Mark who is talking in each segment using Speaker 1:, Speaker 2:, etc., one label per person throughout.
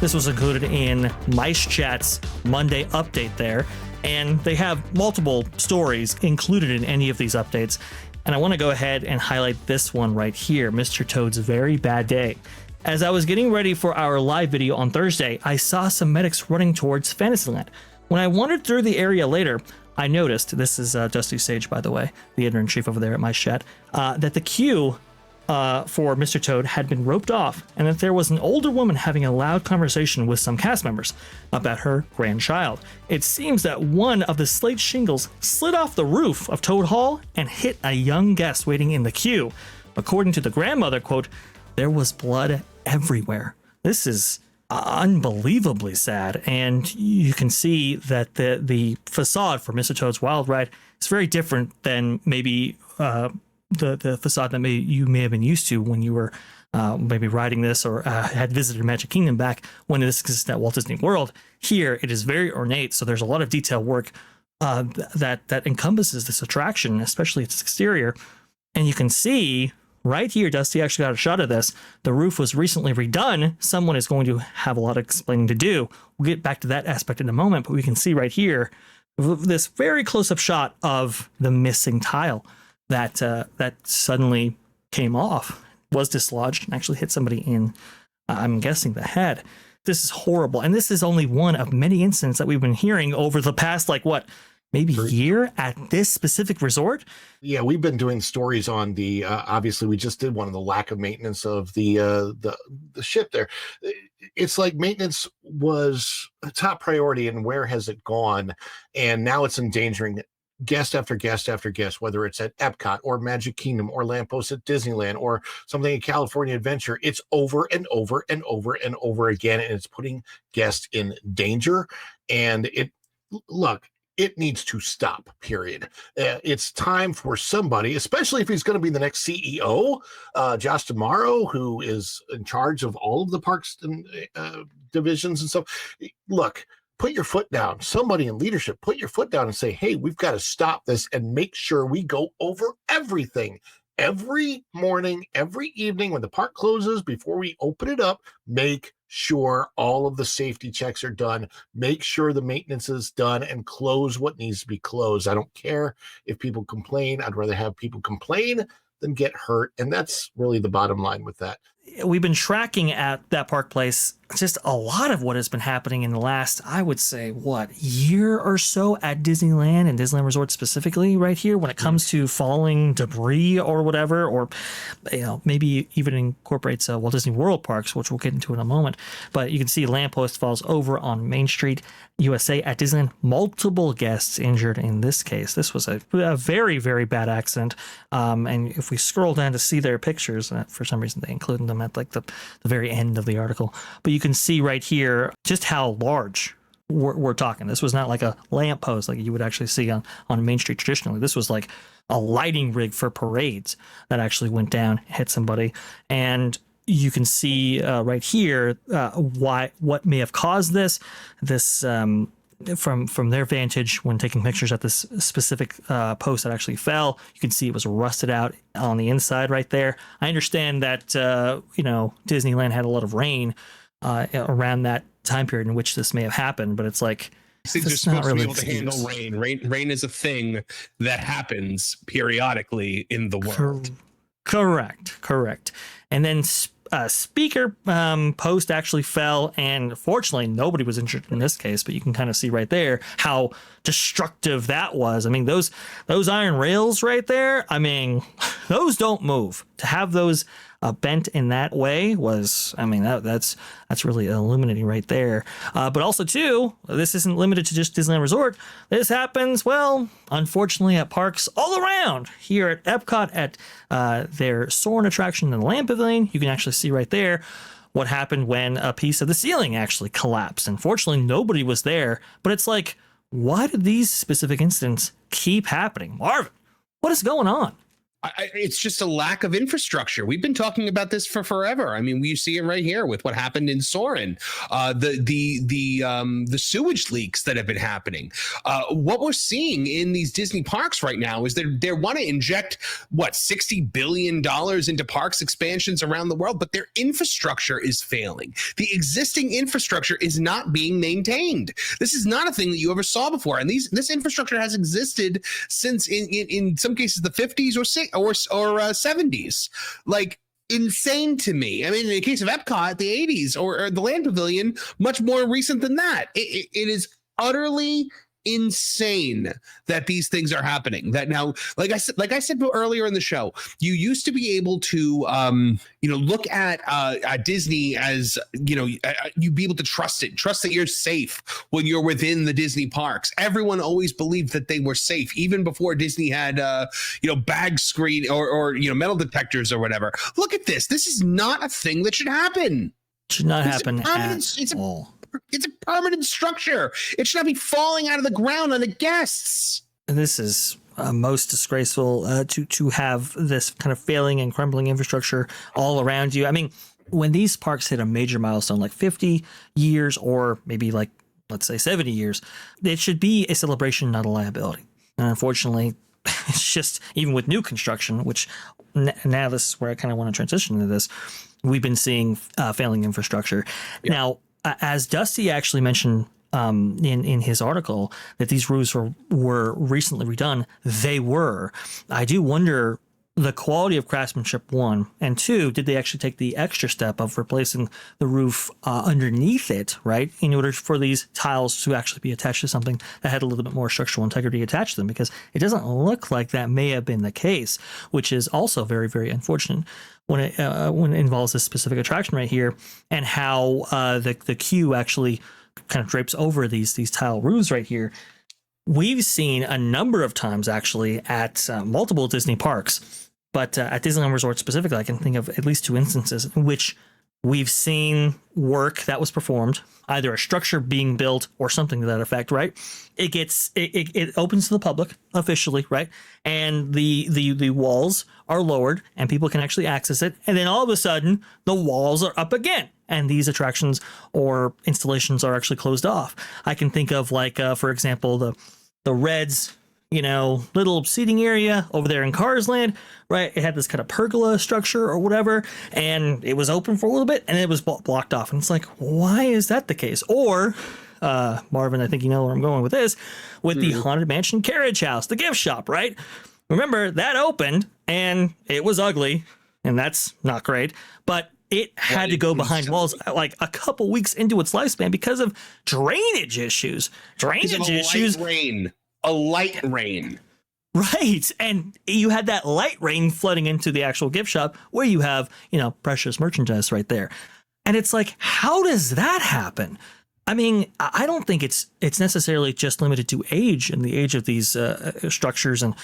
Speaker 1: This was included in Mice Chat's Monday update there, and they have multiple stories included in any of these updates. And I want to go ahead and highlight this one right here, Mr. Toad's Very Bad Day. As I was getting ready for our live video on Thursday, I saw some medics running towards Fantasyland. When I wandered through the area later, I noticed, this is Dusty Sage, by the way, the editor-in-chief over there at Mice Chat, that the queue for Mr. Toad had been roped off, and that there was an older woman having a loud conversation with some cast members about her grandchild. It seems that one of the slate shingles slid off the roof of Toad Hall and hit a young guest waiting in the queue. According to the grandmother, quote, "There was blood everywhere." This is unbelievably sad, and you can see that the facade for Mr. Toad's Wild Ride is very different than maybe the facade that you may have been used to when you were maybe riding this or had visited Magic Kingdom back when this existed at Walt Disney World. Here it is very ornate, so there's a lot of detail work that encompasses this attraction, especially its exterior. And you can see right here, Dusty actually got a shot of this. The roof was recently redone. Someone is going to have a lot of explaining to do. We'll get back to that aspect in a moment, but we can see right here this very close-up shot of the missing tile that suddenly came off, was dislodged, and actually hit somebody in, I'm guessing, the head. This is horrible, and this is only one of many incidents that we've been hearing over the past, maybe year at this specific resort.
Speaker 2: Yeah, we've been doing stories on the obviously we just did one of the lack of maintenance of the ship there. It's like maintenance was a top priority, and where has it gone? And now it's endangering guest after guest after guest, whether it's at Epcot or Magic Kingdom or Lamppost at Disneyland or something in California Adventure. It's over and over and over and over again, and it's putting guests in danger. And it needs to stop, period. It's time for somebody, especially if he's going to be the next CEO, Josh D'Amaro, who is in charge of all of the parks and divisions and stuff. Look, put your foot down. Somebody in leadership, put your foot down and say, hey, we've got to stop this and make sure we go over everything. Every morning, every evening when the park closes, before we open it up, make sure all of the safety checks are done, make sure the maintenance is done, and close what needs to be closed. I don't care if people complain. I'd rather have people complain than get hurt. And that's really the bottom line with that.
Speaker 1: We've been tracking at that park place just a lot of what has been happening in the last, I would say, year or so at Disneyland and Disneyland Resort specifically right here when it comes to falling debris or whatever, or maybe even incorporates Walt Disney World parks, which we'll get into in a moment. But you can see lamppost falls over on Main Street, USA at Disneyland. Multiple guests injured in this case. This was a very, very bad accident. And if we scroll down to see their pictures, for some reason they included them at the very end of the article. But you can see right here just how large we're talking. This was not like a lamppost like you would actually see on Main Street traditionally. This was like a lighting rig for parades that actually went down, hit somebody. And you can see right here what may have caused this. From their vantage when taking pictures at this specific post that actually fell, you can see it was rusted out on the inside right there. I understand that Disneyland had a lot of rain around that time period in which this may have happened, but it's like
Speaker 3: they're supposed to be able to handle rain. Rain is a thing that happens periodically in the world.
Speaker 1: Correct. And then speaker post actually fell, and fortunately nobody was injured in this case, but you can kind of see right there how destructive that was. I mean, those iron rails right there, I mean, those don't move. To have those bent in that way was, I mean, that's really illuminating right there. But also too, this isn't limited to just Disneyland Resort. This happens, well, unfortunately, at parks all around. Here at Epcot, at their Soarin' attraction in the Land Pavilion, you can actually see right there what happened when a piece of the ceiling actually collapsed. Unfortunately, nobody was there, but it's like, why do these specific incidents keep happening? Marvin, what is going on?
Speaker 3: It's just a lack of infrastructure. We've been talking about this for forever. I mean, we see it right here with what happened in Soarin', the sewage leaks that have been happening. What we're seeing in these Disney parks right now is they want to inject $60 billion into parks expansions around the world, but their infrastructure is failing. The existing infrastructure is not being maintained. This is not a thing that you ever saw before, and this infrastructure has existed since in some cases the 50s or 70s. Like, insane to me. I mean, in the case of Epcot, the 80s or the Land Pavilion, much more recent than that. It is utterly insane that these things are happening. That now, like I said earlier in the show, you used to be able to look at Disney as you'd be able to trust that you're safe when you're within the Disney parks. Everyone always believed that they were safe, even before Disney had bag screen or metal detectors or whatever. Look at this. This is not a thing that should happen.
Speaker 1: Should not happen at all.
Speaker 3: It's a permanent structure. It should not be falling out of the ground on the guests.
Speaker 1: This is most disgraceful to have this kind of failing and crumbling infrastructure all around you. I mean, when these parks hit a major milestone like 50 years or maybe like, let's say 70 years, it should be a celebration, not a liability. And unfortunately, it's just, even with new construction, which now this is where I kind of want to transition into this, we've been seeing failing infrastructure. Yeah. Now, as Dusty actually mentioned in his article that these roofs were recently redone, they were. I do wonder the quality of craftsmanship, one, and two, did they actually take the extra step of replacing the roof underneath it, right, in order for these tiles to actually be attached to something that had a little bit more structural integrity attached to them? Because it doesn't look like that may have been the case, which is also very, very unfortunate when it involves this specific attraction right here, and how the queue actually kind of drapes over these tile roofs right here. We've seen a number of times actually at multiple Disney parks, but at Disneyland Resort specifically, I can think of at least two instances in which we've seen work that was performed, either a structure being built or something to that effect, right? It opens to the public officially, right? And the walls are lowered and people can actually access it. And then all of a sudden the walls are up again and these attractions or installations are actually closed off. I can think of like, for example, the Reds, little seating area over there in Cars Land, right? It had this kind of pergola structure or whatever, and it was open for a little bit and it was blocked off. And it's like, why is that the case? Or Marvin, I think you know where I'm going with this, with the Haunted Mansion Carriage House, the gift shop, right? Remember, that opened and it was ugly, and that's not great, but it had to go behind walls like a couple weeks into its lifespan because of drainage issues.
Speaker 3: A light rain.
Speaker 1: Right. And you had that light rain flooding into the actual gift shop where you have, precious merchandise right there. And it's like, how does that happen? I mean, I don't think it's necessarily just limited to age and the age of these structures and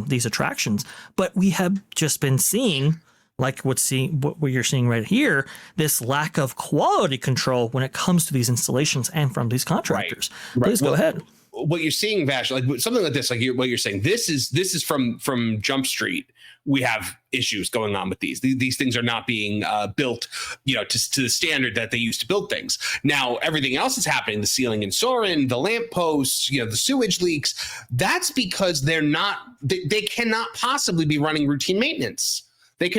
Speaker 1: these attractions, but we have just been seeing, like what you're seeing right here, this lack of quality control when it comes to these installations and from these contractors. Right. Please go ahead.
Speaker 3: What you're seeing, Vash, like something like this, like what you're saying, this is from Jump Street. We have issues going on with these. These things are not being built, to the standard that they used to build things. Now, everything else is happening, the ceiling in Soarin', the lampposts, the sewage leaks. That's because they cannot possibly be running routine maintenance. They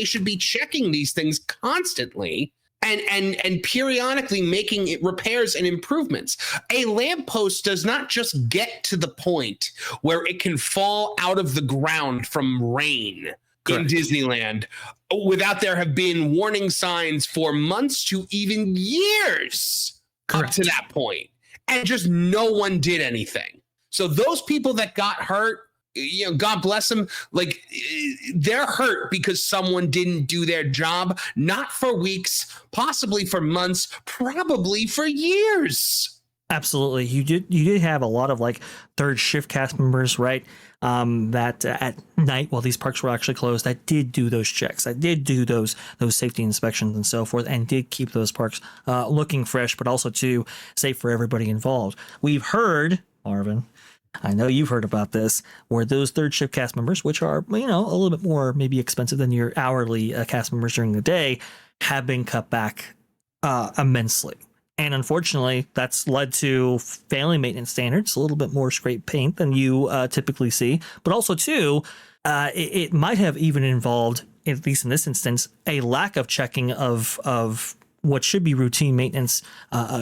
Speaker 3: should be checking these things constantly and periodically making it repairs and improvements. A lamppost does not just get to the point where it can fall out of the ground from rain. Correct. In Disneyland without there have been warning signs for months to even years. Correct. Up to that point, and just no one did anything. So those people that got hurt, God bless them. Like, they're hurt because someone didn't do their job, not for weeks, possibly for months, probably for years.
Speaker 1: Absolutely. You did have a lot of like third shift cast members, right? That at night while these parks were actually closed, that did do those checks, that did do those safety inspections and so forth, and did keep those parks looking fresh, but also too safe for everybody involved. We've heard, Marvin, I know you've heard about this, where those third shift cast members, which are, a little bit more maybe expensive than your hourly cast members during the day, have been cut back immensely. And unfortunately, that's led to failing maintenance standards, a little bit more scrape paint than you typically see. But also, too, it might have even involved, at least in this instance, a lack of checking of what should be routine maintenance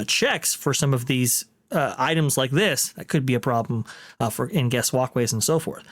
Speaker 1: checks for some of these items like this. That could be a problem for in guest walkways and so forth.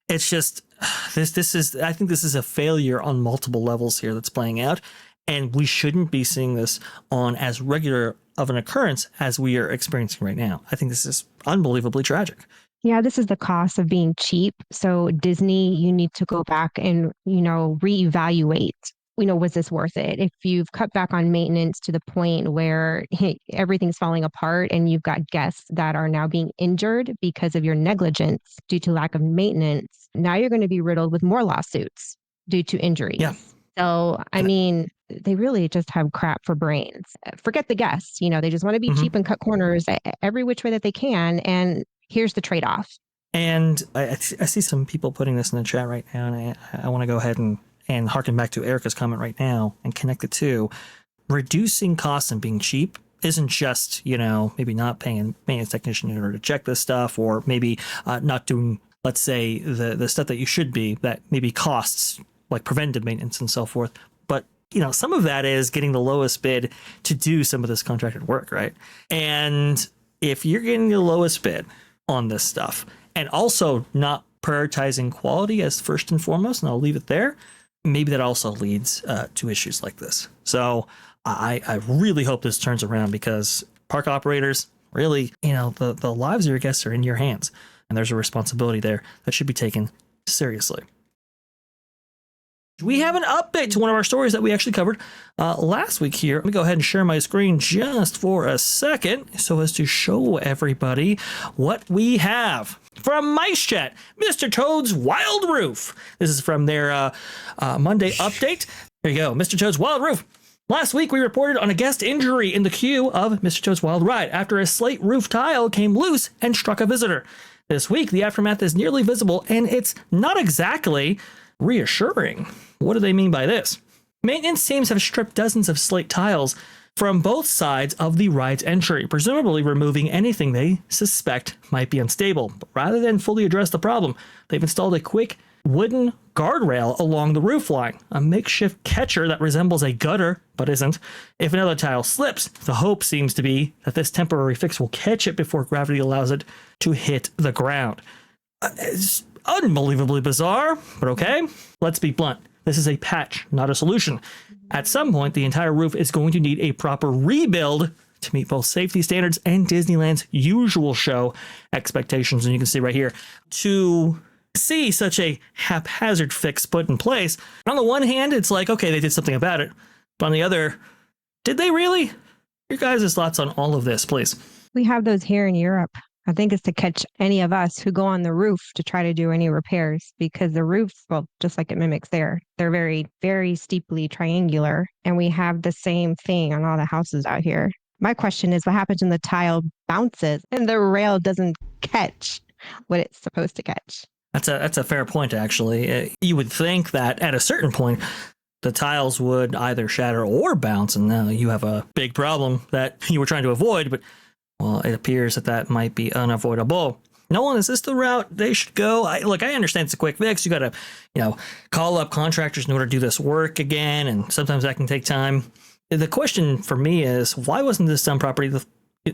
Speaker 1: It's just I think this is a failure on multiple levels here that's playing out. And we shouldn't be seeing this on as regular of an occurrence as we are experiencing right now. I think this is unbelievably tragic.
Speaker 4: Yeah, this is the cost of being cheap. So Disney, you need to go back and, reevaluate, was this worth it? If you've cut back on maintenance to the point where everything's falling apart and you've got guests that are now being injured because of your negligence due to lack of maintenance, now you're going to be riddled with more lawsuits due to injuries.
Speaker 1: Yeah.
Speaker 4: So, they really just have crap for brains. Forget the guests, they just want to be cheap and cut corners every which way that they can. And here's the trade-off.
Speaker 1: And I see some people putting this in the chat right now, and I want to go ahead and harken back to Erika's comment right now and connect it to reducing costs and being cheap isn't just, maybe not paying a maintenance technician in order to check this stuff, or maybe not doing, let's say, the stuff that you should be, that maybe costs like preventive maintenance and so forth. But, some of that is getting the lowest bid to do some of this contracted work, right? And if you're getting the lowest bid on this stuff and also not prioritizing quality as first and foremost, and I'll leave it there, maybe that also leads to issues like this. So I really hope this turns around, because park operators, really, the lives of your guests are in your hands, and there's a responsibility there that should be taken seriously. We have an update to one of our stories that we actually covered last week here. Let me go ahead and share my screen just for a second so as to show everybody what we have. From Mice Chat, Mr. Toad's Wild Roof. This is from their Monday update. There you go, Mr. Toad's Wild Roof. Last week, we reported on a guest injury in the queue of Mr. Toad's Wild Ride after a slate roof tile came loose and struck a visitor. This week, the aftermath is nearly visible, and it's not exactly reassuring. What do they mean by this? Maintenance teams have stripped dozens of slate tiles from both sides of the ride's entry, presumably removing anything they suspect might be unstable. But rather than fully address the problem, they've installed a quick wooden guardrail along the roof line, a makeshift catcher that resembles a gutter but isn't. If another tile slips, the hope seems to be that this temporary fix will catch it before gravity allows it to hit the ground. It's unbelievably bizarre, but okay, let's be blunt. This is a patch, not a solution. At some point, the entire roof is going to need a proper rebuild to meet both safety standards and Disneyland's usual show expectations. And you can see right here, to see such a haphazard fix put in place, on the one hand, it's like, okay, they did something about it. But on the other, did they really? Your guys' thoughts on all of this, please.
Speaker 4: We have those here in Europe. I think it's to catch any of us who go on the roof to try to do any repairs, because the roofs, well, just like it mimics there, they're very, very steeply triangular. And we have the same thing on all the houses out here. My question is, what happens when the tile bounces and the rail doesn't catch what it's supposed to catch?
Speaker 1: That's a fair point, actually. You would think that at a certain point, the tiles would either shatter or bounce, and now you have a big problem that you were trying to avoid, but well, it appears that might be unavoidable. Nolan, is this the route they should go? I understand it's a quick fix. You got to, call up contractors in order to do this work again, and sometimes that can take time. The question for me is, why wasn't this done properly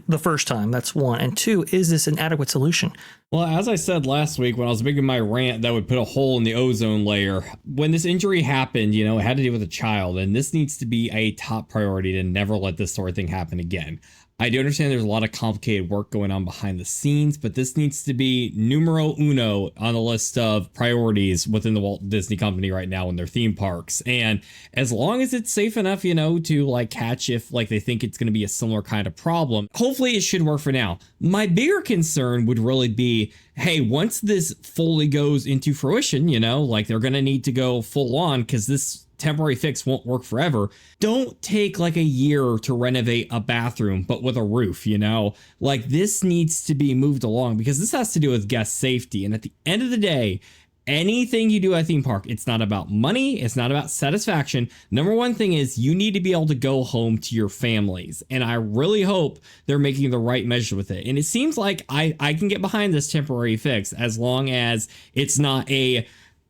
Speaker 1: the first time? That's one. And two, is this an adequate solution?
Speaker 5: Well, as I said last week when I was making my rant that would put a hole in the ozone layer, when this injury happened, it had to do with a child, and this needs to be a top priority to never let this sort of thing happen again. I do understand there's a lot of complicated work going on behind the scenes, but this needs to be numero uno on the list of priorities within the Walt Disney Company right now in their theme parks. And as long as it's safe enough, to catch if they think it's going to be a similar kind of problem, hopefully it should work for now. My bigger concern would really be, hey, once this fully goes into fruition, they're going to need to go full on, because this temporary fix won't work forever. Don't take like a year to renovate a bathroom, but with a roof, you know? Like, this needs to be moved along because this has to do with guest safety. And at the end of the day, anything you do at a theme park, it's not about money. It's not about satisfaction. Number one thing is you need to be able to go home to your families. And I really hope they're making the right measure with it. And it seems like I can get behind this temporary fix as long as it's not a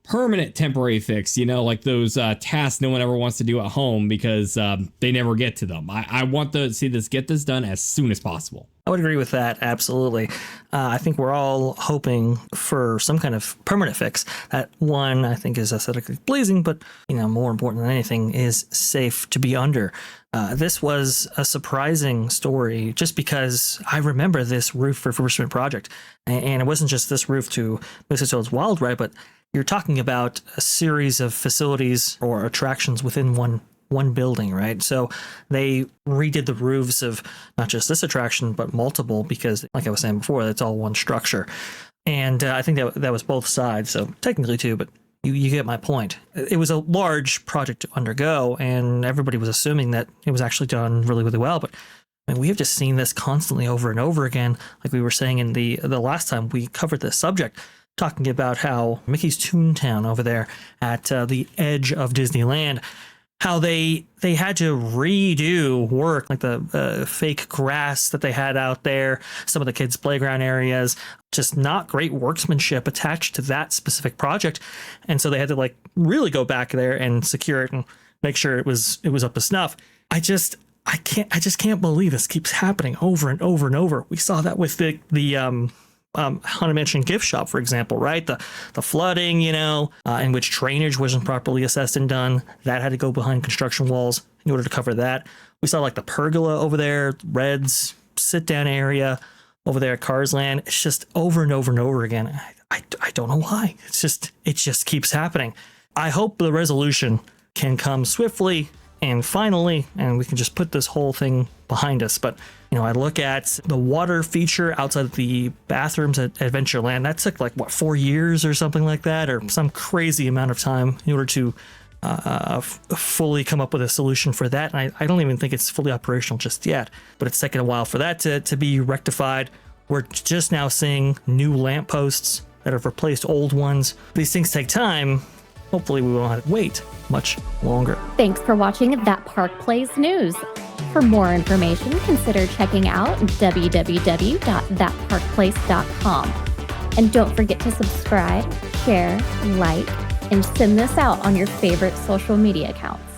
Speaker 5: permanent temporary fix, you know, like those tasks no one ever wants to do at home because they never get to them. I want to see this, get this done as soon as possible.
Speaker 1: I would agree with that. Absolutely. I think we're all hoping for some kind of permanent fix. That one, I think, is aesthetically pleasing, but, you know, more important than anything is safe to be under. This was a surprising story just because I remember this roof refurbishment project. And it wasn't just this roof to Mrs. Wild Ride, but you're talking about a series of facilities or attractions within one building, right? So they redid the roofs of not just this attraction, but multiple, because like I was saying before, it's all one structure. And I think that was both sides. So technically two, but you get my point. It was a large project to undergo, and everybody was assuming that it was actually done really, really well. But I mean, we have just seen this constantly over and over again. Like we were saying in the last time we covered this subject, talking about how Mickey's Toontown over there at the edge of Disneyland, how they had to redo work, like the fake grass that they had out there, some of the kids' playground areas, just not great workmanship attached to that specific project. And so they had to like really go back there and secure it and make sure it was up to snuff. I just can't believe this keeps happening over and over and over. We saw that with the Haunted Mansion gift shop, for example, right? The flooding, you know, in which drainage wasn't properly assessed and done. That had to go behind construction walls in order to cover that. We saw like the pergola over there, Red's sit down area over there at Cars Land. It's just over and over and over again. I don't know why. It just keeps happening. I hope the resolution can come swiftly and finally, and we can just put this whole thing behind us. But, you know, I look at the water feature outside of the bathrooms at Adventureland. That took like, 4 years or something like that, or some crazy amount of time in order to fully come up with a solution for that. And I don't even think it's fully operational just yet, but it's taken a while for that to be rectified. We're just now seeing new lampposts that have replaced old ones. These things take time. Hopefully we won't have to wait much longer.
Speaker 6: Thanks for watching That Park Plays News. For more information, consider checking out www.thatparkplace.com. And don't forget to subscribe, share, like, and send this out on your favorite social media accounts.